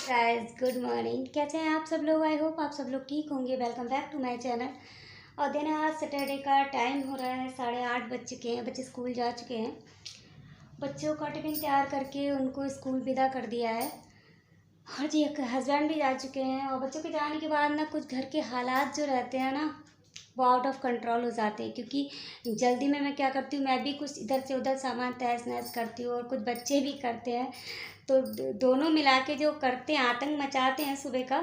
Guys, good morning. कैसे हैं आप सब लोग? आई होप आप सब लोग ठीक होंगे। Welcome back to my channel. और दिन आज सैटरडे का टाइम हो रहा है 8:30 बज चुके हैं। बच्चे स्कूल जा चुके हैं। बच्चों का टिफिन तैयार करके उनको स्कूल विदा कर दिया है। और जी हस्बैंड भी जा चुके हैं। और बच्चों के जाने के बाद ना कुछ घर के हालात जो रहते हैं ना वो आउट ऑफ कंट्रोल हो जाते हैं, क्योंकि जल्दी में मैं क्या करती हूँ, मैं भी कुछ इधर से उधर सामान तहस नहस करती हूँ और कुछ बच्चे भी करते हैं। तो दोनों मिला के जो करते हैं, आतंक मचाते हैं सुबह का,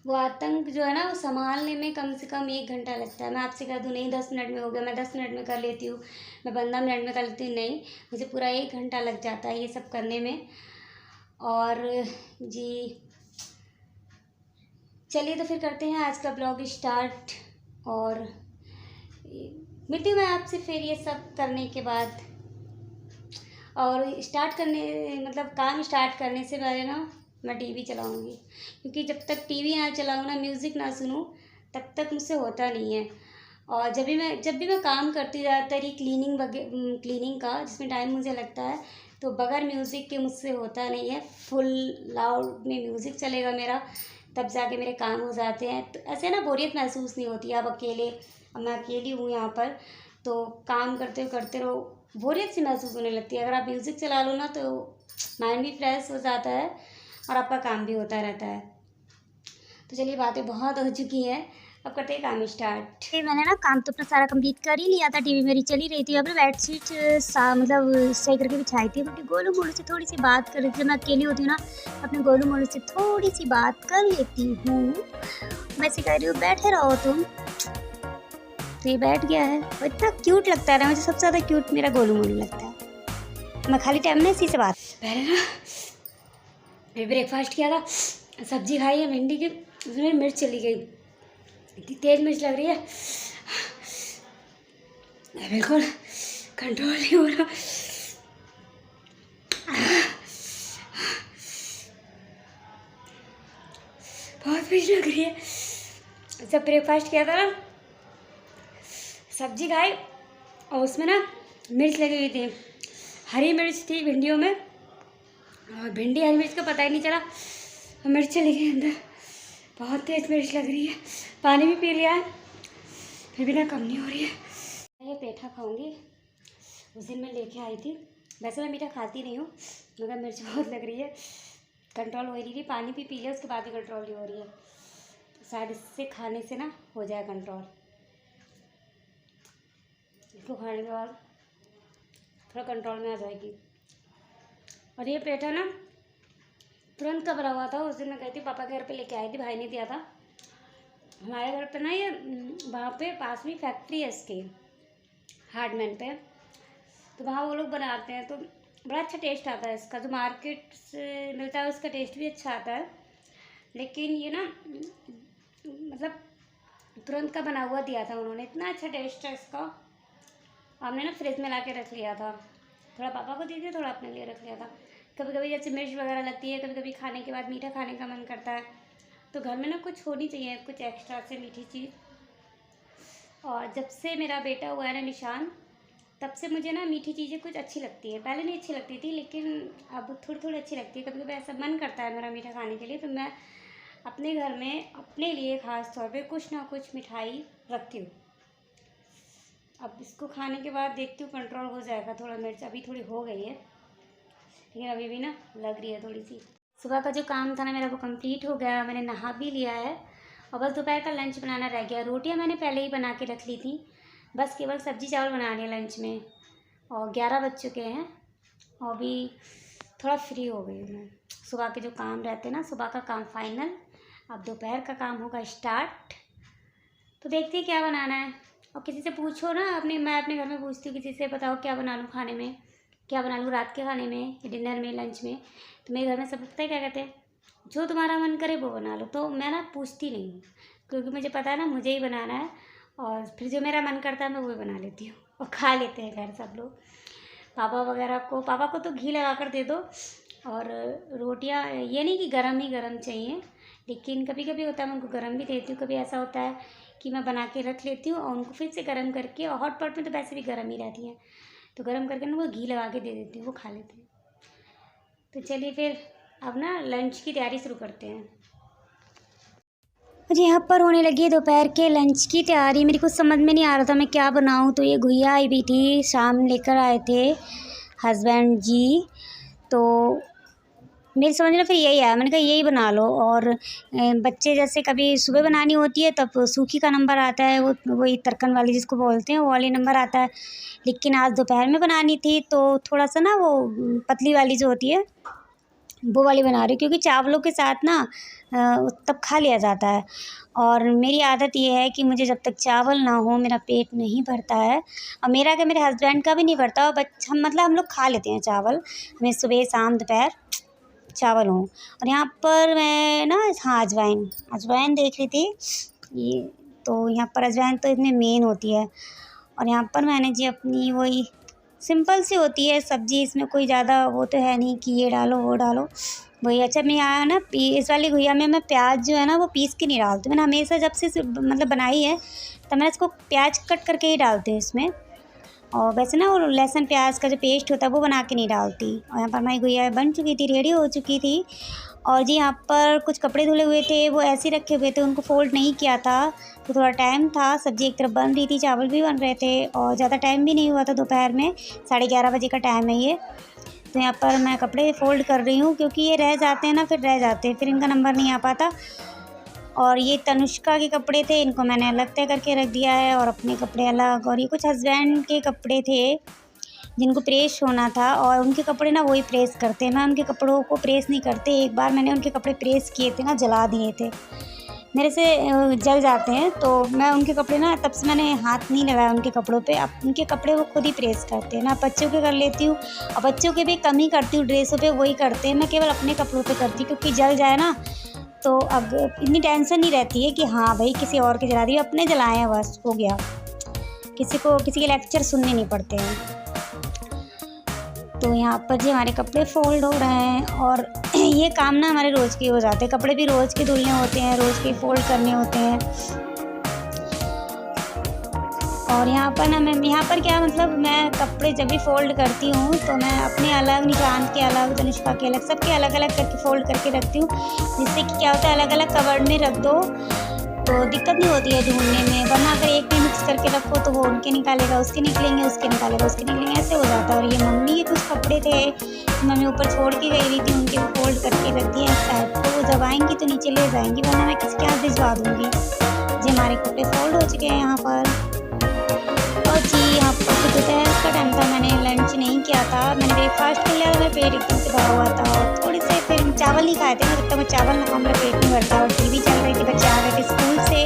वो आतंक जो है ना वो संभालने में कम से कम 1 घंटा लगता है। मैं आपसे कह दूँ नहीं 10 मिनट में हो गया, मैं 10 मिनट में कर लेती हूँ, मैं 15 मिनट में कर लेती हूँ, नहीं, मुझे पूरा 1 घंटा लग जाता है ये सब करने में। और जी चलिए तो फिर करते हैं आज का ब्लॉग स्टार्ट। और मिलती हूँ मैं आपसे फिर ये सब करने के बाद। और स्टार्ट करने मतलब काम स्टार्ट करने से पहले ना मैं टीवी चलाऊँगी, क्योंकि जब तक टीवी ना चलाऊँ ना, म्यूज़िक ना सुनूँ, तब तक मुझसे होता नहीं है। और जब भी मैं काम करती ज़्यादातर ही क्लीनिंग का, जिसमें टाइम मुझे लगता है, तो बगैर म्यूज़िक के मुझसे होता नहीं है। फुल लाउड में म्यूज़िक चलेगा मेरा, तब जाके मेरे काम हो जाते हैं। तो ऐसे ना बोरियत महसूस नहीं होती। अब मैं अकेली हूँ यहाँ पर, तो काम करते रहो, बोरियत सी महसूस होने लगती है। अगर आप म्यूज़िक चला लो ना तो माइंड भी फ्रेश हो जाता है और आपका काम भी होता रहता है। तो चलिए बातें बहुत हो चुकी हैं, अब करते हैं काम स्टार्ट। मैंने ना काम तो अपना सारा कंप्लीट कर ही लिया था। टीवी मेरी चली रही थी। अब बेडशीट मतलब सही करके बिछाई थी। अपने गोलू मोलू से थोड़ी सी बात कर रही थी। जब मैं अकेली होती हूँ ना, अपने गोलू मोलू से थोड़ी सी बात कर लेती हूँ। मैं से कह रही हूँ बैठे रहो तुम। तो ये बैठ गया है और इतना क्यूट लगता है ना, मुझे सबसे ज़्यादा क्यूट मेरा गोलू मोलू लगता है। मैं खाली टाइम में इसी से बात, पहले ना ब्रेकफास्ट किया था, सब्जी खाई है भिंडी की, उसमें मिर्च चली गई, इतनी तेज मिर्च लग रही है, बिल्कुल कंट्रोल नहीं हो रहा। बहुत मिर्च लग रही है। जब ब्रेकफास्ट किया था ना, सब्जी खाई और उसमें ना मिर्च लगी हुई थी, हरी मिर्च थी भिंडियों में, और भिंडी हरी मिर्च का पता ही नहीं चला, मिर्च चली गई अंदर। बहुत तेज मिर्च लग रही है। पानी भी पी लिया है, फिर भी ना कम नहीं हो रही है। ये पेठा खाऊंगी, उस दिन मैं लेके आई थी। वैसे मैं मीठा खाती नहीं हूँ, मगर मिर्च बहुत लग रही है, कंट्रोल हो रही है। पानी भी पी लिया, उसके बाद ही कंट्रोल नहीं हो रही है। तो शायद इससे खाने से ना हो जाए कंट्रोल। इसको खाने के बाद थोड़ा कंट्रोल में आ जाएगी। और ये पेठा ना तुरंत का भरा हुआ था। उस दिन मैं गई थी, पापा के घर पे लेके आई थी, भाई ने दिया था। हमारे घर पे ना ये वहाँ पे पास में फैक्ट्री है इसकी, हार्डमैन पे, तो वहाँ वो लोग बनाते हैं, तो बड़ा अच्छा टेस्ट आता है इसका। जो मार्केट से मिलता है उसका टेस्ट भी अच्छा आता है, लेकिन ये ना मतलब तुरंत का बना हुआ दिया था उन्होंने, इतना अच्छा टेस्ट है इसका। हमने ना फ्रिज में ला के रख लिया था, थोड़ा पापा को दे दिया, थोड़ा अपने लिए रख लिया था। कभी कभी जैसे मिर्च वगैरह लगती है, कभी कभी खाने के बाद मीठा खाने का मन करता है, तो घर में ना कुछ होनी चाहिए, कुछ एक्स्ट्रा से मीठी चीज़। और जब से मेरा बेटा हुआ है ना निशान, तब से मुझे ना मीठी चीज़ें कुछ अच्छी लगती है। पहले नहीं अच्छी लगती थी, लेकिन अब थोड़ी थोड़ी अच्छी लगती है। कभी कभी ऐसा मन करता है मेरा मीठा खाने के लिए, तो मैं अपने घर में अपने लिए ख़ास तौर पे कुछ ना कुछ मिठाई रखती हूँ। अब इसको खाने के बाद देखती हूँ कंट्रोल हो जाएगा। थोड़ा मिर्च अभी थोड़ी हो गई है, लेकिन अभी भी ना लग रही है थोड़ी सी। सुबह का जो काम था ना मेरा, वो कंप्लीट हो गया। मैंने नहा भी लिया है और बस दोपहर का लंच बनाना रह गया। रोटियां मैंने पहले ही बना के रख ली थी, बस केवल सब्जी चावल बनाने हैं लंच में। और 11 बज चुके हैं और अभी थोड़ा फ्री हो गई हूँ मैं। सुबह के जो काम रहते हैं ना, सुबह का काम फाइनल, अब दोपहर का काम होगा स्टार्ट। तो देखते हैं क्या बनाना है। और किसी से पूछो ना, मैं अपने घर में पूछती हूँ किसी से, बताओ क्या बना लूँ खाने में, क्या बना लूँ रात के खाने में, डिनर में, लंच में। तो मेरे घर में सब पता है क्या कहते हैं, जो तुम्हारा मन करे वो बना लो। तो मैं ना पूछती नहीं हूँ, क्योंकि मुझे पता है ना मुझे ही बनाना है, और फिर जो मेरा मन करता है मैं वो बना लेती हूँ और खा लेते हैं घर सब लोग। पापा को तो घी लगा कर दे दो। और रोटियां ये नहीं कि गरम ही गरम चाहिए, लेकिन कभी कभी होता है मैं उनको गरम भी देती हूँ। कभी ऐसा होता है कि मैं बना के रख लेती हूँ और उनको फिर से गरम करके, और हॉट पॉट में तो वैसे भी गरम ही रहती हैं, तो गरम करके ना वो घी लगा के दे देती हूँ, वो खा लेते हैं। तो चलिए फिर अब ना लंच की तैयारी शुरू करते हैं। मुझे यहाँ पर होने लगी है दोपहर के लंच की तैयारी। मेरी कुछ समझ में नहीं आ रहा था मैं क्या बनाऊँ, तो ये घुइया आई भी थी, शाम लेकर आए थे हस्बैंड जी, तो मेरी समझ में फिर यही आया, मैंने कहा यही बना लो। और बच्चे जैसे कभी सुबह बनानी होती है तब सूखी का नंबर आता है, वो वही तड़कन वाली जिसको बोलते हैं वो वाली नंबर आता है, लेकिन आज दोपहर में बनानी थी तो थोड़ा सा ना वो पतली वाली जो होती है वो वाली बना रही हूँ, क्योंकि चावलों के साथ ना तब खा लिया जाता है। और मेरी आदत ये है कि मुझे जब तक चावल ना हो मेरा पेट नहीं भरता है, और मेरा क्या मेरे हस्बैंड का भी नहीं भरता। और हम मतलब हम लोग खा लेते हैं चावल, हमें सुबह शाम दोपहर चावल हों। और यहाँ पर मैं ना हाँ अजवाइन देख रही थी ये, तो यहाँ पर अजवाइन तो इतनी मेन होती है। और यहाँ पर मैंने जी अपनी वही सिंपल सी होती है सब्ज़ी, इसमें कोई ज़्यादा वो तो है नहीं कि ये डालो वो डालो वही। अच्छा मैं यहाँ ना इस वाली घुइया में मैं प्याज जो है ना वो पीस के नहीं डालती, मैंने हमेशा जब से मतलब बनाई है तो मैं इसको प्याज कट करके ही डालती हूँ इसमें। और वैसे ना वो लहसुन प्याज का जो पेस्ट होता है वो बना के नहीं डालती। और यहाँ पर हमारी घुइया बन चुकी थी, रेडी हो चुकी थी। और जी यहाँ पर कुछ कपड़े धुले हुए थे वो ऐसे रखे हुए थे, उनको फ़ोल्ड नहीं किया था, तो थोड़ा टाइम था। सब्ज़ी एक तरफ बन रही थी, चावल भी बन रहे थे, और ज़्यादा टाइम भी नहीं हुआ था, दोपहर में 11:30 बजे का टाइम है ये। तो यहाँ पर मैं कपड़े फ़ोल्ड कर रही हूँ, क्योंकि ये रह जाते हैं ना, फिर रह जाते हैं, फिर इनका नंबर नहीं आ पाता। और ये तनुष्का के कपड़े थे, इनको मैंने अलग तय करके रख दिया है, और अपने कपड़े अलग। और ये कुछ हस्बैंड के कपड़े थे जिनको प्रेस होना था, और उनके कपड़े ना वही प्रेस करते हैं, मैं उनके कपड़ों को प्रेस नहीं करते। एक बार मैंने उनके कपड़े प्रेस किए थे ना, जला दिए थे, मेरे से जल जाते हैं, तो मैं उनके कपड़े ना तब से मैंने हाथ नहीं लगाया उनके कपड़ों पे। अब उनके कपड़े वो खुद ही प्रेस करते हैं ना, बच्चों के कर लेती हूँ, और बच्चों के भी कम ही करती हूँ, ड्रेसों पे वही करते हैं, मैं केवल अपने कपड़ों पे करती हूँ, क्योंकि जल जाए ना तो अब इतनी टेंशन नहीं रहती है कि हाँ भाई किसी और के जला दिए, अपने जलाए हैं बस हो गया, किसी के लेक्चर सुनने नहीं पड़ते हैं। तो यहाँ पर जी हमारे कपड़े फ़ोल्ड हो रहे हैं, और ये काम ना हमारे रोज़ के हो जाते हैं, कपड़े भी रोज़ के धुलने होते हैं, रोज़ के फ़ोल्ड करने होते हैं। और यहाँ पर ना मैं यहाँ पर क्या मतलब मैं कपड़े जब भी फ़ोल्ड करती हूँ तो मैं अपने अलग, निशांत के अलग, तनुष्का के अलग, सबके अलग अलग करके फ़ोल्ड करके रखती हूँ, जिससे कि क्या होता है अलग अलग कवर्ड में रख दो तो दिक्कत नहीं होती है ढूंढने में। वरना अगर एक में मिक्स करके रखो तो वो उनके निकालेगा, उसके निकलेंगे, उसके निकालेगा, उसके निकलेंगे, ऐसे हो जाता है। और ये मम्मी के कुछ कपड़े थे मम्मी ऊपर छोड़ के गई हुई थी, उनके फोल्ड करके रख दिए एक साइड, तो वो जब आएंगी तो नीचे ले जाएंगी, वरना मैं किसके हाथ भिजवा दूँगी। जी हमारे कपड़े फोल्ड हो चुके हैं यहाँ पर। और जी यहाँ पर तो दोपहर का टाइम था, मैंने लंच नहीं किया था, मैंने ब्रेकफास्ट कर लिया था, मेरा पेट एकदम से भरा हुआ था। और थोड़े से फिर चावल नहीं खाए थे ना, जब तक मैं चावल ना खाऊँ मेरा पेट नहीं भरता। और टीवी चल रही थी, बच्चे आ गए थे स्कूल से,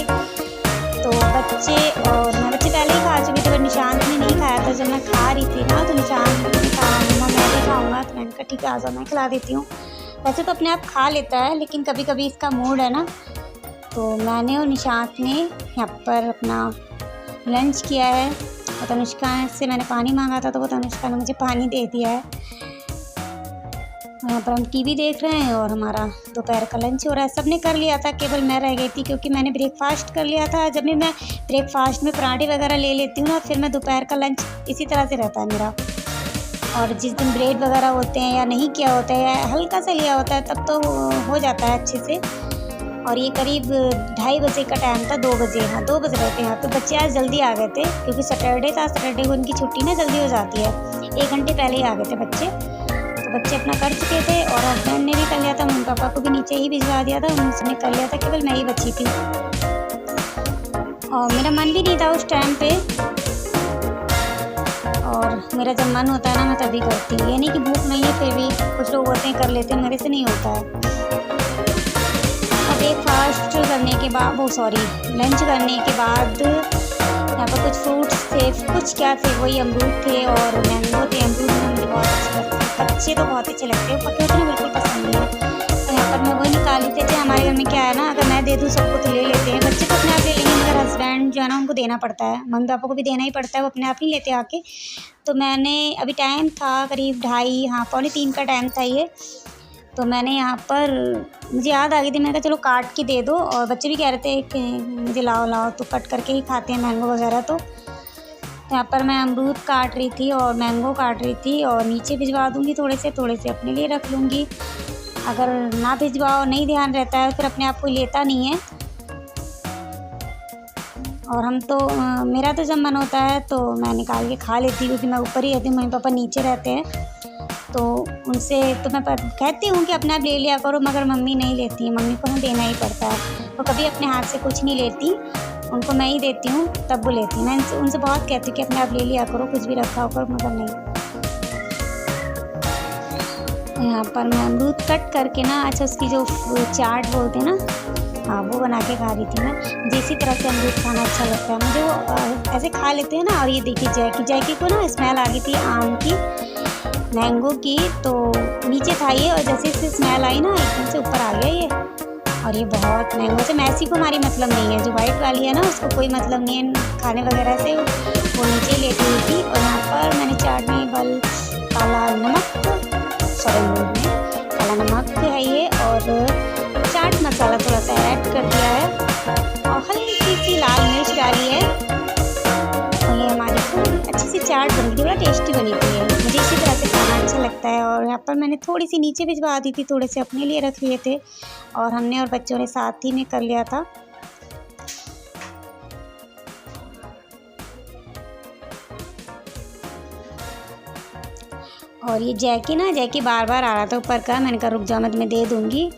तो बच्चे पहले ही खा चुके थे, पर निशांत ने नहीं खाया था। जब मैं खा रही थी ना तो निशांत ने कहा मम्मा मैं भी खाऊँगा, तो मैंने कहा ठीक है आ जाओ मैं खिला देती हूँ। वैसे तो अपने आप खा लेता है, लेकिन कभी कभी इसका मूड है ना, तो मैंने और निशांत ने यहाँ पर अपना लंच किया है। और तनुष्का से मैंने पानी मांगा था, तो वो तनुष्का ने मुझे पानी दे दिया है। यहाँ पर हम टीवी देख रहे हैं और हमारा दोपहर का लंच हो रहा है। सबने कर लिया था, केवल मैं रह गई थी, क्योंकि मैंने ब्रेकफास्ट कर लिया था। जब भी मैं ब्रेकफास्ट में पराठे वगैरह ले लेती हूँ ना, फिर मैं दोपहर का लंच इसी तरह से रहता है मेरा। और जिस दिन ब्रेड वगैरह होते हैं या नहीं किया होता है या हल्का सा लिया होता है तब तो हो जाता है अच्छे से। और ये करीब 2:30 बजे का टाइम था, 2 बजे, हाँ 2 बज रहे थे यहाँ पे। बच्चे आज जल्दी आ गए थे, क्योंकि सैटरडे था, सैटरडे को उनकी छुट्टी ना जल्दी हो जाती है, 1 घंटे पहले ही आ गए थे बच्चे। तो बच्चे अपना कर चुके थे, और हस्बैंड ने भी कर लिया था, मम्मी पापा को भी नीचे ही भिजवा दिया था, उन्होंने कर लिया था, केवल मैं ही बची थी। और मेरा मन भी नहीं था उस टाइम पे, और मेरा जब मन होता है ना मैं तभी करती हूँ। ये नहीं कि भूख नहीं है, फिर भी कुछ लोग होते हैं कर लेते हैं, मेरे से नहीं होता है। ब्रेकफास्ट करने के बाद लंच करने के बाद यहाँ पर कुछ फ्रूट्स थे, कुछ क्या थे, वही अमरूद थे और मैंगो थे। अमरूद में मुझे बहुत अच्छे लगते हैं, कच्चे तो बहुत अच्छे लगते हैं, पके होते हैं बिल्कुल पसंद नहीं है। तो यहाँ पर मैं वही निकाली थी। हमारे घर में क्या है ना, अगर मैं दे दूँ सबको तो ले लेते हैं, बच्चे तो अपने आप ले लेंगे, मगर हस्बैंड जो है ना उनको देना पड़ता है, मम्मी पापा को भी देना ही पड़ता है, वो अपने आप नहीं लेते आके। तो मैंने अभी टाइम था करीब 2:30, हाँ 2:45 का टाइम था ये, तो मैंने यहाँ पर मुझे याद आ गई थी, मैंने कहा चलो काट के दे दो। और बच्चे भी कह रहे थे कि मुझे लाओ, तो कट करके ही खाते हैं मैंगो वगैरह। तो यहाँ पर मैं अमरूद काट रही थी और मैंगो काट रही थी, और नीचे भिजवा दूँगी थोड़े से अपने लिए रख लूँगी। अगर ना भिजवाओ, नहीं ध्यान रहता है, फिर अपने आप कोई लेता नहीं है। और हम तो मेरा तो जब मन होता है तो मैं निकाल के खा लेती हूँ, क्योंकि मैं ऊपर ही रहती हूँ, मम्मी पापा नीचे रहते हैं। तो उनसे तो मैं कहती हूँ कि अपने आप ले लिया करो, मगर मम्मी नहीं लेती है, मम्मी को ना देना ही पड़ता है। वो कभी अपने हाथ से कुछ नहीं लेती, उनको मैं ही देती हूँ तब वो लेती हैं। मैं उनसे बहुत कहती हूँ कि अपने आप ले लिया करो, कुछ भी रखा होकर, मगर नहीं। यहाँ पर मैं अमरूद कट करके ना, अच्छा उसकी जो चाट बोलते हैं ना, हाँ वो बना के खा रही थी मैं। जिस तरह से अमरूद खाना अच्छा लगता है मुझे, वो ऐसे खा लेते हैं ना। और ये देखिए जैकी को ना स्मेल आ गई थी आम की, मैंगो की, तो नीचे था ये, और जैसे इससे स्मेल आई ना एकदम से ऊपर आ गया ये। और ये बहुत मैंगो से मैसी को हमारी मतलब नहीं है, जो वाइट वाली है ना उसको कोई मतलब नहीं है खाने वगैरह से, वो नीचे लेटी हुई थी। और यहाँ पर मैंने चाट में काला नमक, काला नमक है ये, और चाट मसाला थोड़ा सा ऐड कर दिया है, और हल्की सी लाल मिर्च डाली है। और ये हमारी अच्छी सी चाट बनी थी, बड़ा टेस्टी बनी थी ये। मुझे इसी तरह से खाना अच्छा लगता है। और यहाँ पर मैंने थोड़ी सी नीचे भिजवा दी थी, थोड़े से अपने लिए रख लिए थे, और हमने और बच्चों ने साथ ही में कर लिया था। और ये जैकी बार बार आ रहा था ऊपर का, मैंने कहा रुक जाओ, मैं तुम्हें दे दूँगी।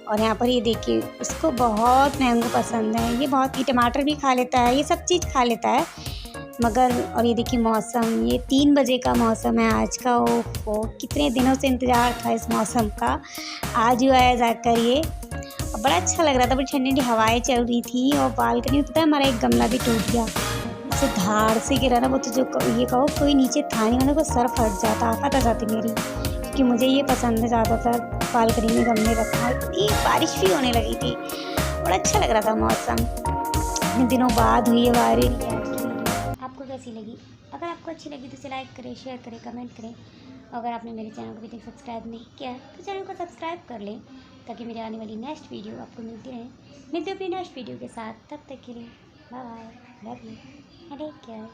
और यहाँ पर ये देखिए, उसको बहुत मैंगो पसंद है, ये बहुत, ये टमाटर भी खा लेता है, ये सब चीज़ खा लेता है मगर। और ये देखिए मौसम, ये 3 बजे का मौसम है आज का। ओहो, कितने दिनों से इंतज़ार था इस मौसम का, आज ही आया जाकर ये। और बड़ा अच्छा लग रहा था, बड़ी ठंडी ठंडी हवाएं चल रही थी। और बालकनी में पता है हमारा एक गमला भी टूट गया, ऐसे धार से गिरा ना, वो तो जो ये कहो कोई नीचे था नहीं, मतलब को सर फट जाता, आफत आ जाती मेरी, क्योंकि मुझे ये पसंद है ज़्यादातर बालकनी में गमले रखना। इतनी बारिश भी होने लगी थी, बड़ा अच्छा लग रहा था मौसम, इतने दिनों बाद हुई है बारिश। आपको कैसी लगी? अगर आपको अच्छी लगी तो इसे लाइक करें, शेयर करें, कमेंट करें। अगर आपने मेरे चैनल को अभी तक सब्सक्राइब नहीं किया है तो चैनल को सब्सक्राइब कर लें, ताकि मेरी आने वाली नेक्स्ट वीडियो आपको मिलती रहे। मिलते अपनी नेक्स्ट वीडियो के साथ, तब तक के लिए bye bye, love you, take care.